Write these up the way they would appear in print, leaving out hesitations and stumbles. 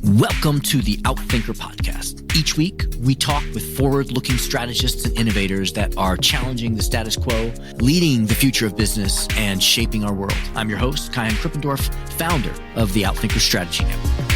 Welcome to the Outthinker podcast. Each week, we talk with forward-looking strategists and innovators that are challenging the status quo, leading the future of business, and shaping our world. I'm your host, Kyan Krippendorf, founder of the Outthinker Strategy Network.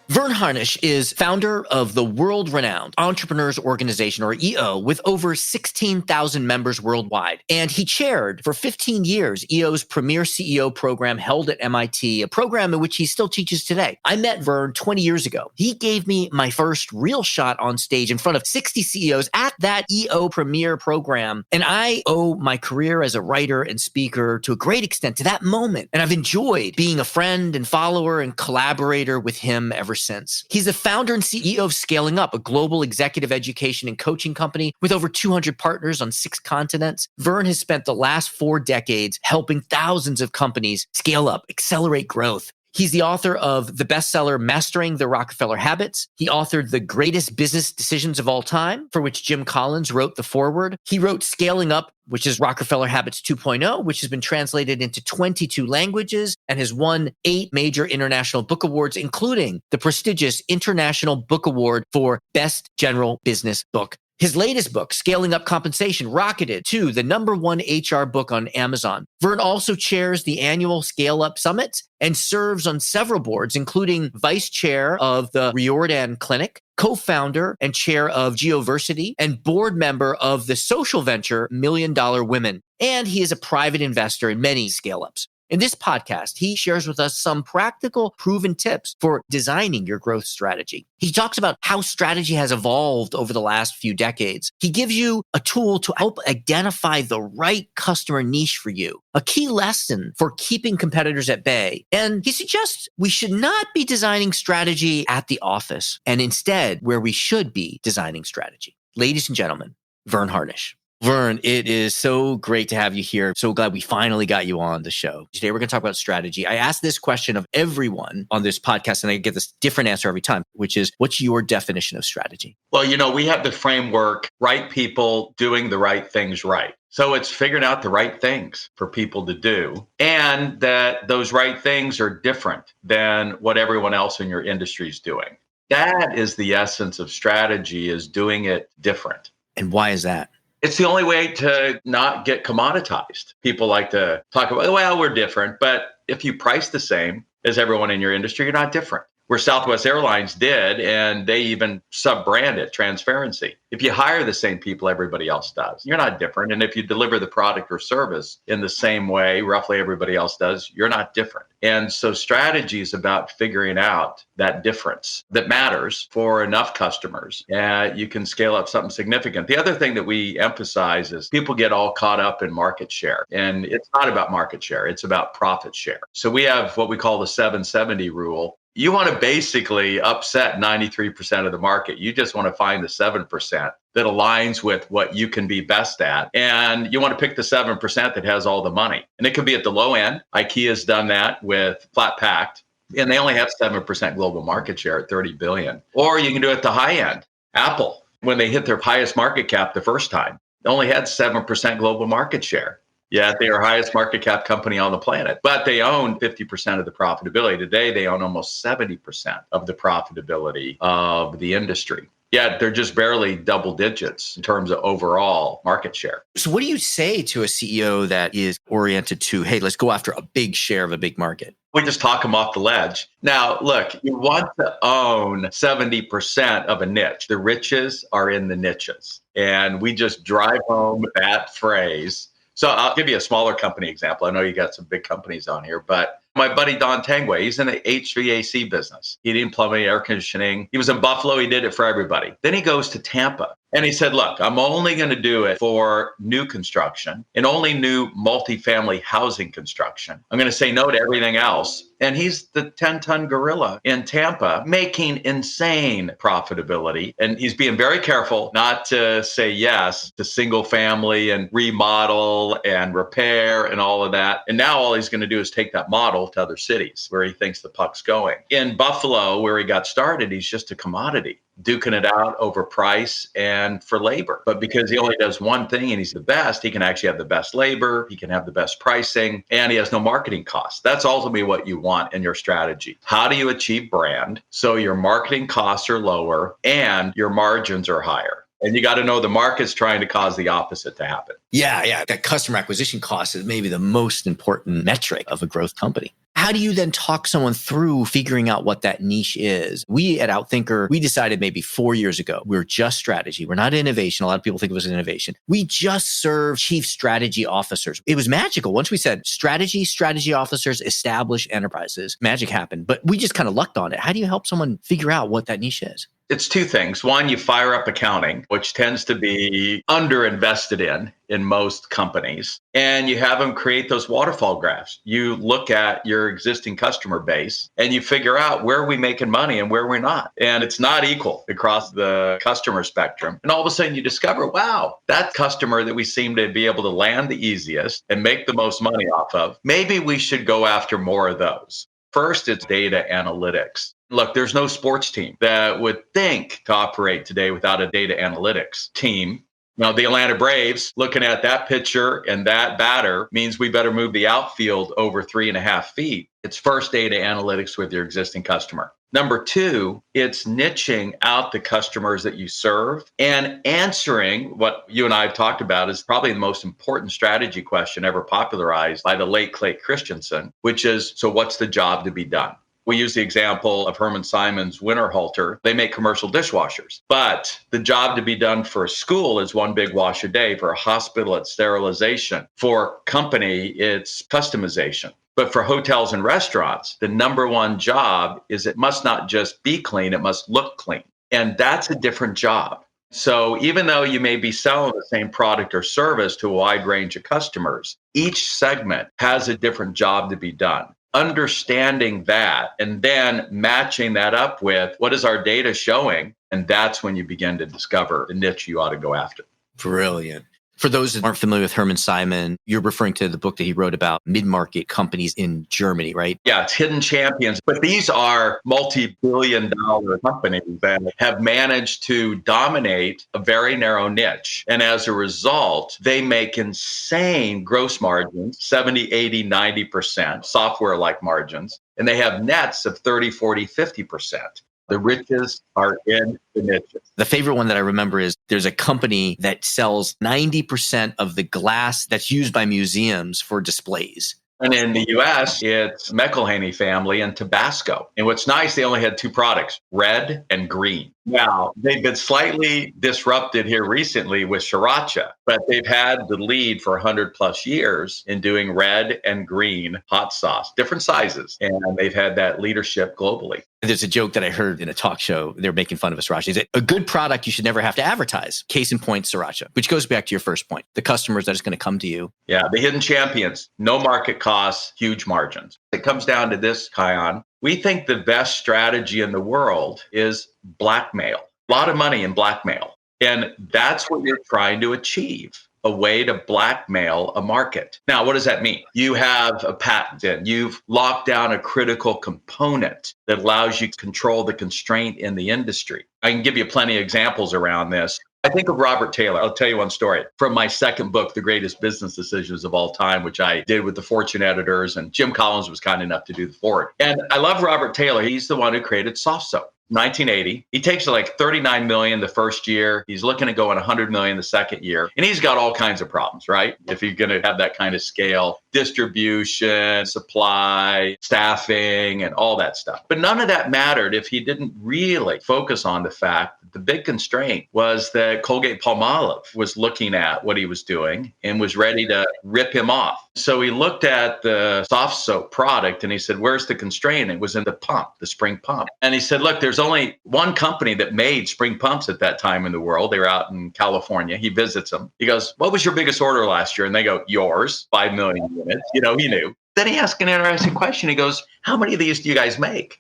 Verne Harnish is founder of the world-renowned Entrepreneurs Organization, or EO, with over 16,000 members worldwide. And he chaired for 15 years EO's premier CEO program held at MIT, a program in which he still teaches today. I met Verne 20 years ago. He gave me my first real shot on stage in front of 60 CEOs at that EO premier program. And I owe my career as a writer and speaker to a great extent to that moment. And I've enjoyed being a friend and follower and collaborator with him ever since. He's the founder and CEO of ScaleUp, a global executive education and coaching company with over 200 partners on 6 continents. Verne has spent the last 4 decades helping thousands of companies scale up, accelerate growth. He's the author of the bestseller Mastering the Rockefeller Habits. He authored The Greatest Business Decisions of All Time, for which Jim Collins wrote the foreword. He wrote Scaling Up, which is Rockefeller Habits 2.0, which has been translated into 22 languages and has won 8 major international book awards, including the prestigious International Book Award for Best General Business Book. His latest book, Scaling Up Compensation, rocketed to the #1 HR book on Amazon. Verne also chairs the annual ScaleUp Summits and serves on several boards, including vice chair of the Riordan Clinic, co-founder and chair of Geoversity, and board member of the social venture $1 Million Women. And he is a private investor in many scale-ups. In this podcast, he shares with us some practical, proven tips for designing your growth strategy. He talks about how strategy has evolved over the last few decades. He gives you a tool to help identify the right customer niche for you, a key lesson for keeping competitors at bay. And he suggests we should not be designing strategy at the office, and instead where we should be designing strategy. Ladies and gentlemen, Verne Harnish. Verne, it is so great to have you here. So glad we finally got you on the show. Today, we're going to talk about strategy. I ask this question of everyone on this podcast, and I get this different answer every time, which is, what's your definition of strategy? Well, we have the framework, right people doing the right things right. So it's figuring out the right things for people to do, and that those right things are different than what everyone else in your industry is doing. That is the essence of strategy, is doing it different. And why is that? It's the only way to not get commoditized. People like to talk about, well, we're different. But if you price the same as everyone in your industry, you're not different. Where Southwest Airlines did, and they even sub-brand it, transparency. If you hire the same people everybody else does, you're not different. And if you deliver the product or service in the same way roughly everybody else does, you're not different. And so strategy is about figuring out that difference that matters for enough customers. You can scale up something significant. The other thing that we emphasize is people get all caught up in market share. And it's not about market share. It's about profit share. So we have what we call the 770 rule. You want to basically upset 93% of the market. You just want to find the 7% that aligns with what you can be best at. And you want to pick the 7% that has all the money. And it could be at the low end. IKEA's done that with Flat Packed, and they only have 7% global market share at 30 billion. Or you can do it at the high end. Apple, when they hit their highest market cap the first time, they only had 7% global market share. Yet they are highest market cap company on the planet, but they own 50% of the profitability. Today, they own almost 70% of the profitability of the industry. Yet they're just barely double digits in terms of overall market share. So what do you say to a CEO that is oriented to, hey, let's go after a big share of a big market? We just talk them off the ledge. Now, look, you want to own 70% of a niche. The riches are in the niches. And we just drive home that phrase. So I'll give you a smaller company example. I know you got some big companies on here, but my buddy Don Tangway, he's in the HVAC business, heating, plumbing, air conditioning. He was in Buffalo. He did it for everybody. Then he goes to Tampa and he said, look, I'm only going to do it for new construction and only new multifamily housing construction. I'm going to say no to everything else. And he's the 10-ton gorilla in Tampa, making insane profitability. And he's being very careful not to say yes to single family and remodel and repair and all of that. And now all he's going to do is take that model to other cities where he thinks the puck's going. In Buffalo, where he got started, he's just a commodity. duking it out over price and for labor. But because he only does one thing and he's the best, he can actually have the best labor, he can have the best pricing, and he has no marketing costs. That's ultimately what you want in your strategy. How do you achieve brand so your marketing costs are lower and your margins are higher? And you got to know the market's trying to cause the opposite to happen. Yeah. That customer acquisition cost is maybe the most important metric of a growth company. How do you then talk someone through figuring out what that niche is? We at Outthinker, we decided maybe 4 years ago, we're just strategy. We're not innovation. A lot of people think of us as innovation. We just serve chief strategy officers. It was magical. Once we said strategy officers, establish enterprises, magic happened. But we just kind of lucked on it. How do you help someone figure out what that niche is? It's two things. One, you fire up accounting, which tends to be underinvested in most companies, and you have them create those waterfall graphs. You look at your existing customer base and you figure out where are we making money and where we're not. And it's not equal across the customer spectrum. And all of a sudden you discover, wow, that customer that we seem to be able to land the easiest and make the most money off of, maybe we should go after more of those. First, it's data analytics. Look, there's no sports team that would think to operate today without a data analytics team. Now, the Atlanta Braves, looking at that pitcher and that batter means we better move the outfield over 3.5 feet. It's first data analytics with your existing customer. Number two, it's niching out the customers that you serve and answering what you and I have talked about is probably the most important strategy question ever popularized by the late Clay Christensen, which is, so what's the job to be done? We use the example of Herman Simon's Winterhalter. They make commercial dishwashers, but the job to be done for a school is one big wash a day. For a hospital, it's sterilization. For a company, it's customization. But for hotels and restaurants, the number one job is it must not just be clean, it must look clean. And that's a different job. So even though you may be selling the same product or service to a wide range of customers, each segment has a different job to be done. Understanding that and then matching that up with what is our data showing, and that's when you begin to discover the niche you ought to go after. Brilliant. For those that aren't familiar with Herman Simon, you're referring to the book that he wrote about mid-market companies in Germany, right? Yeah, it's hidden champions. But these are multi-billion-dollar companies that have managed to dominate a very narrow niche. And as a result, they make insane gross margins, 70, 80, 90%, software-like margins. And they have nets of 30, 40, 50%. The riches are in the niches. The favorite one that I remember is there's a company that sells 90% of the glass that's used by museums for displays. And in the US, it's McElhaney family and Tabasco. And what's nice, they only had two products, red and green. Now, they've been slightly disrupted here recently with Sriracha, but they've had the lead for 100 plus years in doing red and green hot sauce, different sizes. And they've had that leadership globally. There's a joke that I heard in a talk show. They're making fun of a Sriracha. Is that a good product you should never have to advertise? Case in point, Sriracha, which goes back to your first point. The customers that is going to come to you. Yeah, the hidden champions, no market costs, huge margins. It comes down to this, Kion. We think the best strategy in the world is blackmail. A lot of money in blackmail. And that's what you're trying to achieve. A way to blackmail a market. Now, what does that mean? You have a patent in, you've locked down a critical component that allows you to control the constraint in the industry. I can give you plenty of examples around this. I think of Robert Taylor. I'll tell you one story from my second book, The Greatest Business Decisions of All Time, which I did with the Fortune editors, and Jim Collins was kind enough to do the forward. And I love Robert Taylor. He's the one who created Soft Soap. 1980. He takes like 39 million the first year. He's looking at going 100 million the second year. And he's got all kinds of problems, right? If you're going to have that kind of scale, distribution, supply, staffing, and all that stuff. But none of that mattered if he didn't really focus on the fact that the big constraint was that Colgate-Palmolive was looking at what he was doing and was ready to rip him off. So he looked at the soft soap product and he said, where's the constraint? It was in the pump, the spring pump. And he said, look, there's only one company that made spring pumps at that time in the world. They were out in California. He visits them. He goes, what was your biggest order last year? And they go, yours, 5 million units. You know, he knew. Then he asked an interesting question. He goes, how many of these do you guys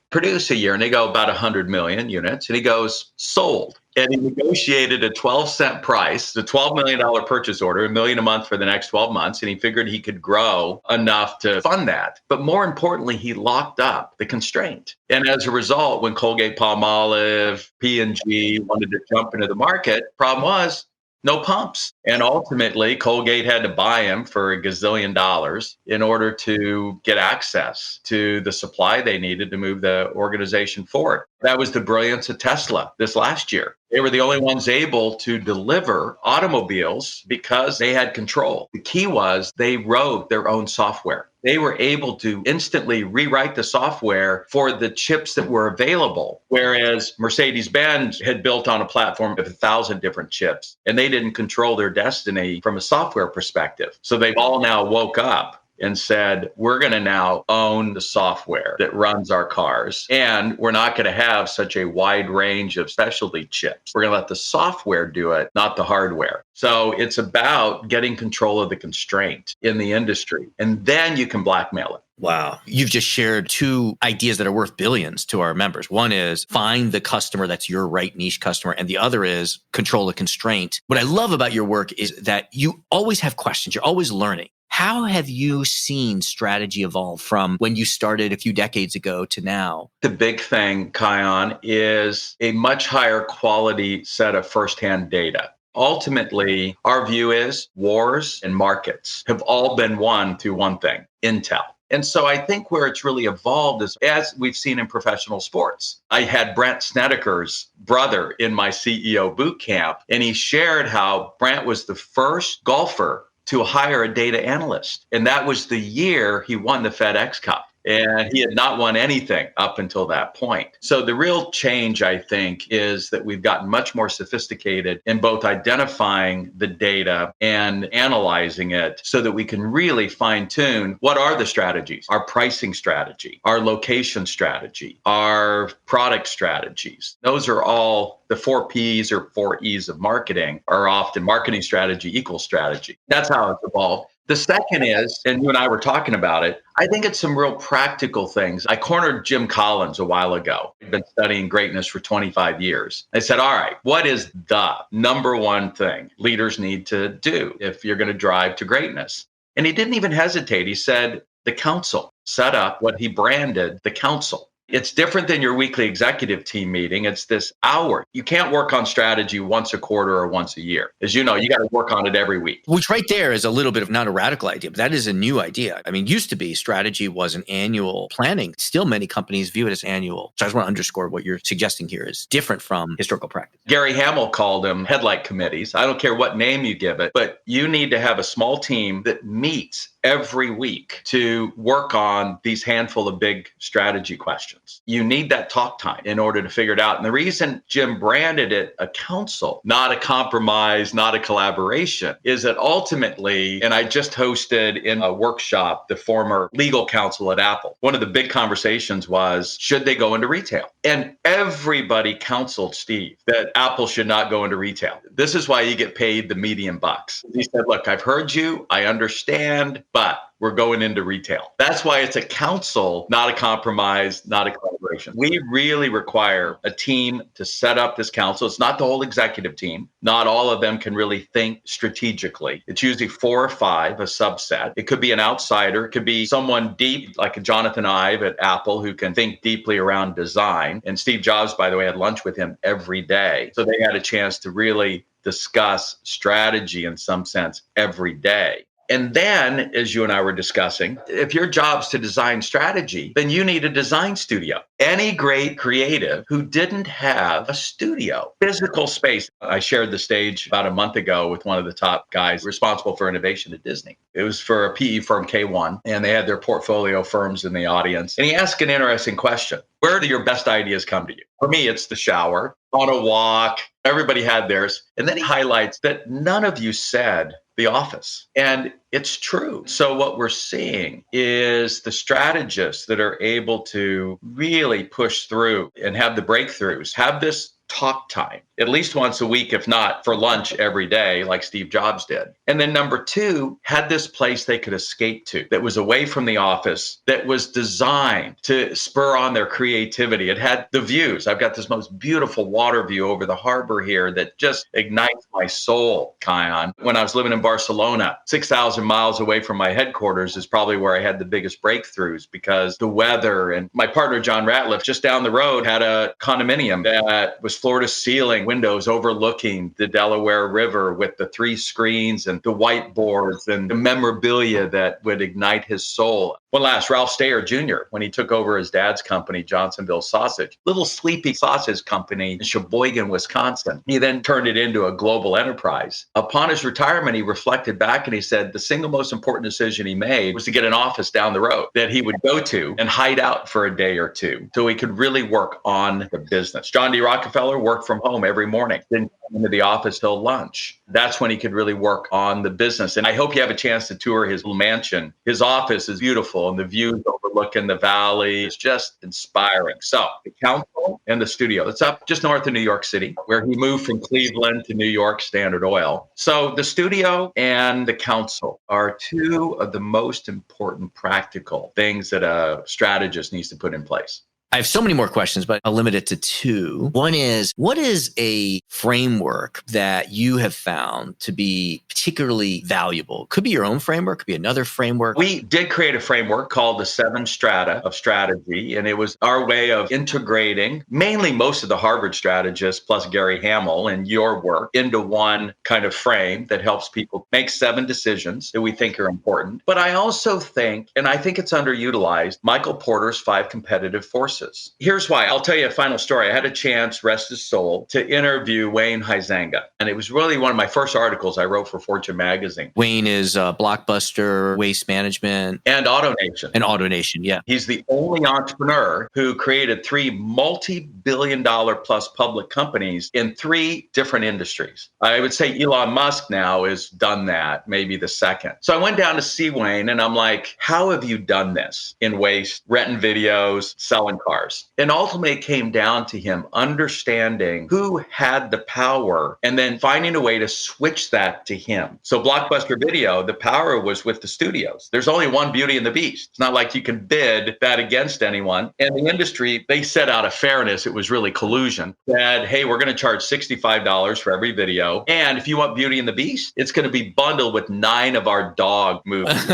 produce a year? And they go, about 100 million units. And he goes, sold. And he negotiated a 12-cent price, the $12 million purchase order, $1 million a month for the next 12 months. And he figured he could grow enough to fund that. But more importantly, he locked up the constraint. And as a result, when Colgate-Palmolive, P&G wanted to jump into the market, problem was no pumps. And ultimately, Colgate had to buy him for $1 gazillion in order to get access to the supply they needed to move the organization forward. That was the brilliance of Tesla this last year. They were the only ones able to deliver automobiles because they had control. The key was they wrote their own software. They were able to instantly rewrite the software for the chips that were available, whereas Mercedes-Benz had built on a platform of 1,000 different chips, and they didn't control their destiny from a software perspective. So they've all now woke up and said, we're going to now own the software that runs our cars. And we're not going to have such a wide range of specialty chips. We're going to let the software do it, not the hardware. So it's about getting control of the constraint in the industry. And then you can blackmail it. Wow. You've just shared two ideas that are worth billions to our members. One is find the customer that's your right niche customer. And the other is control the constraint. What I love about your work is that you always have questions. You're always learning. How have you seen strategy evolve from when you started a few decades ago to now? The big thing, Kion, is a much higher quality set of firsthand data. Ultimately, our view is wars and markets have all been won through one thing, intel. And so I think where it's really evolved is, as we've seen in professional sports. I had Brent Snedeker's brother in my CEO boot camp, and he shared how Brent was the first golfer to hire a data analyst. And that was the year he won the FedEx Cup. And he had not won anything up until that point. So the real change, I think, is that we've gotten much more sophisticated in both identifying the data and analyzing it so that we can really fine tune what are the strategies, our pricing strategy, our location strategy, our product strategies. Those are all the 4 Ps or 4 Es of marketing are often marketing strategy equals strategy. That's how it's evolved. The second is, and you and I were talking about it, I think it's some real practical things. I cornered Jim Collins a while ago. I've been studying greatness for 25 years. I said, all right, what is the number one thing leaders need to do if you're going to drive to greatness? And he didn't even hesitate. He said, the council. Set up what he branded the council. It's different than your weekly executive team meeting. It's this hour. You can't work on strategy once a quarter or once a year. As you know, you got to work on it every week. Which right there is a little bit of not a radical idea, but that is a new idea. I mean, used to be strategy was an annual planning. Still, many companies view it as annual. So I just want to underscore what you're suggesting here is different from historical practice. Gary Hamel called them headlight committees. I don't care what name you give it, but you need to have a small team that meets every week to work on these handful of big strategy questions. You need that talk time in order to figure it out. And the reason Jim branded it a council, not a compromise, not a collaboration, is that ultimately, and I just hosted in a workshop the former legal counsel at Apple. One of the big conversations was, should they go into retail? And everybody counseled Steve that Apple should not go into retail. This is why you get paid the median bucks. He said, look, I've heard you, I understand, but we're going into retail. That's why it's a council, not a compromise, not a collaboration. We really require a team to set up this council. It's not the whole executive team. Not all of them can really think strategically. It's usually 4 or 5, a subset. It could be an outsider. It could be someone deep, like Jonathan Ive at Apple, who can think deeply around design. And Steve Jobs, by the way, had lunch with him every day. So they had a chance to really discuss strategy in some sense every day. And then, as you and I were discussing, if your job's to design strategy, then you need a design studio. Any great creative who didn't have a studio, physical space. I shared the stage about a month ago with one of the top guys responsible for innovation at Disney. It was for a PE firm, K1, and they had their portfolio firms in the audience. And he asked an interesting question. Where do your best ideas come to you? For me, it's the shower, on a walk. Everybody had theirs. And then he highlights that none of you said the office. And it's true. So what we're seeing is the strategists that are able to really push through and have the breakthroughs, have this talk time, at least once a week, if not for lunch every day, like Steve Jobs did. And then number two, had this place they could escape to that was away from the office, that was designed to spur on their creativity. It had the views. I've got this most beautiful water view over the harbor here that just ignites my soul, Kion. When I was living in Barcelona, 6,000 miles away from my headquarters is probably where I had the biggest breakthroughs, because the weather, and my partner, John Ratliff, just down the road had a condominium that was floor to ceiling windows overlooking the Delaware River with the 3 screens and the whiteboards and the memorabilia that would ignite his soul. One last, Ralph Stayer Jr., when he took over his dad's company, Johnsonville Sausage, little sleepy sausage company in Sheboygan, Wisconsin. He then turned it into a global enterprise. Upon his retirement, he reflected back and he said the single most important decision he made was to get an office down the road that he would go to and hide out for a day or two so he could really work on the business. John D. Rockefeller worked from home every morning, didn't come into the office till lunch. That's when he could really work on the business. And I hope you have a chance to tour his little mansion. His office is beautiful, and the views overlooking the valley is just inspiring. So the council and the studio, it's up just north of New York City, where he moved from Cleveland to New York Standard Oil. So the studio and the council are two of the most important practical things that a strategist needs to put in place. I have so many more questions, but I'll limit it to 2. One is, what is a framework that you have found to be particularly valuable? Could be your own framework, could be another framework. We did create a framework called the 7 Strata of Strategy, and it was our way of integrating mainly most of the Harvard strategists plus Gary Hamel and your work into one kind of frame that helps people make 7 decisions that we think are important. But I also think, and I think it's underutilized, Michael Porter's 5 competitive forces. Here's why. I'll tell you a final story. I had a chance, rest his soul, to interview Wayne Huizenga. And it was really one of my first articles I wrote for Fortune magazine. Wayne is Blockbuster, Waste Management. And AutoNation. And AutoNation, yeah. He's the only entrepreneur who created 3 multi-billion-dollar plus public companies in 3 different industries. I would say Elon Musk now has done that, maybe the second. So I went down to see Wayne and I'm like, how have you done this in waste, renting videos, selling cars? And ultimately, it came down to him understanding who had the power and then finding a way to switch that to him. So Blockbuster Video, the power was with the studios. There's only one Beauty and the Beast. It's not like you can bid that against anyone. And the industry, they set out of fairness. It was really collusion. Said, hey, we're going to charge $65 for every video. And if you want Beauty and the Beast, it's going to be bundled with 9 of our dog movies.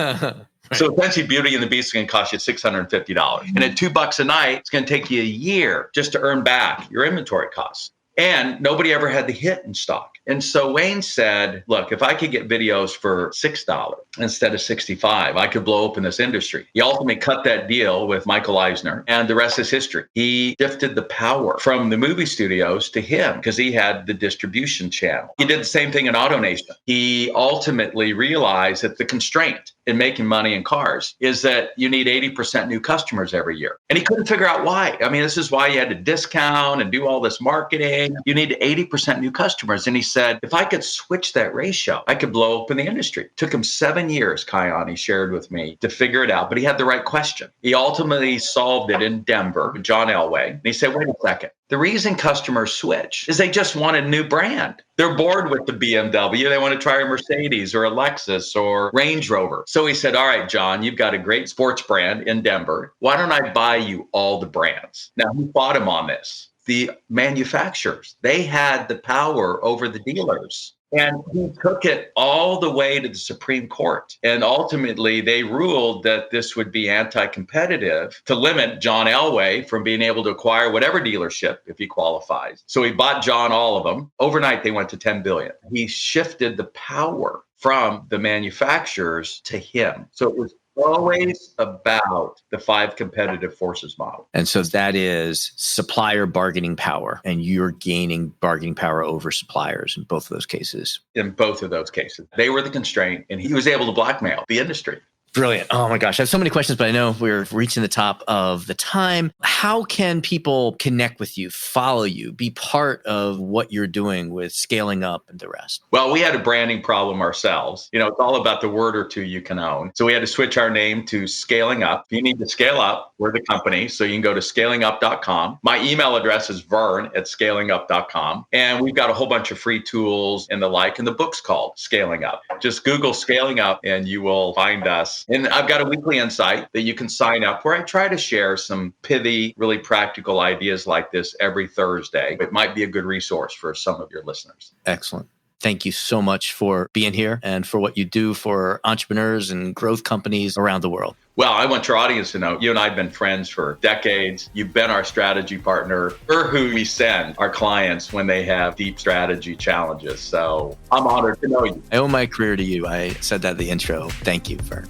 So essentially, Beauty and the Beast is going to cost you $650. And at $2 a night, it's going to take you a year just to earn back your inventory costs. And nobody ever had the hit in stock. And so Wayne said, look, if I could get videos for $6 instead of $65, I could blow open this industry. He ultimately cut that deal with Michael Eisner, and the rest is history. He shifted the power from the movie studios to him because he had the distribution channel. He did the same thing in AutoNation. He ultimately realized that the constraint in making money in cars is that you need 80% new customers every year. And he couldn't figure out why. I mean, this is why you had to discount and do all this marketing. You need 80% new customers. And he said, if I could switch that ratio, I could blow open the industry. It took him 7 years, Kion, he shared with me, to figure it out. But he had the right question. He ultimately solved it in Denver with John Elway. And he said, wait a second. The reason customers switch is they just want a new brand. They're bored with the BMW. They want to try a Mercedes or a Lexus or Range Rover. So he said, all right, John, you've got a great sports brand in Denver. Why don't I buy you all the brands? Now, who fought him on this? The manufacturers. They had the power over the dealers. And he took it all the way to the Supreme Court. And ultimately, they ruled that this would be anti-competitive to limit John Elway from being able to acquire whatever dealership if he qualifies. So he bought John all of them. Overnight, they went to $10 billion. He shifted the power from the manufacturers to him. So it was always about the 5 competitive forces model. And so that is supplier bargaining power, and you're gaining bargaining power over suppliers in both of those cases. In both of those cases, they were the constraint, and he was able to blackmail the industry. Brilliant. Oh my gosh. I have so many questions, but I know we're reaching the top of the time. How can people connect with you, follow you, be part of what you're doing with Scaling Up and the rest? Well, we had a branding problem ourselves. It's all about the word or two you can own. So we had to switch our name to Scaling Up. If you need to scale up, we're the company. So you can go to scaleup.com. My email address is vern@scaleup.com. And we've got a whole bunch of free tools and the like. And the book's called Scaling Up. Just Google Scaling Up and you will find us. And I've got a weekly insight that you can sign up where I try to share some pithy, really practical ideas like this every Thursday. It might be a good resource for some of your listeners. Excellent. Thank you so much for being here and for what you do for entrepreneurs and growth companies around the world. Well, I want your audience to know you and I have been friends for decades. You've been our strategy partner. You're who we send our clients when they have deep strategy challenges. So I'm honored to know you. I owe my career to you. I said that in the intro. Thank you, Verne.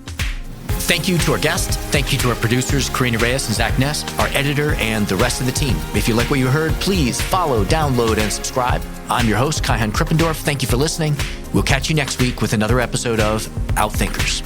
Thank you to our guests. Thank you to our producers, Karina Reyes and Zach Ness, our editor, and the rest of the team. If you like what you heard, please follow, download, and subscribe. I'm your host, Kai-Han Krippendorf. Thank you for listening. We'll catch you next week with another episode of Outthinkers.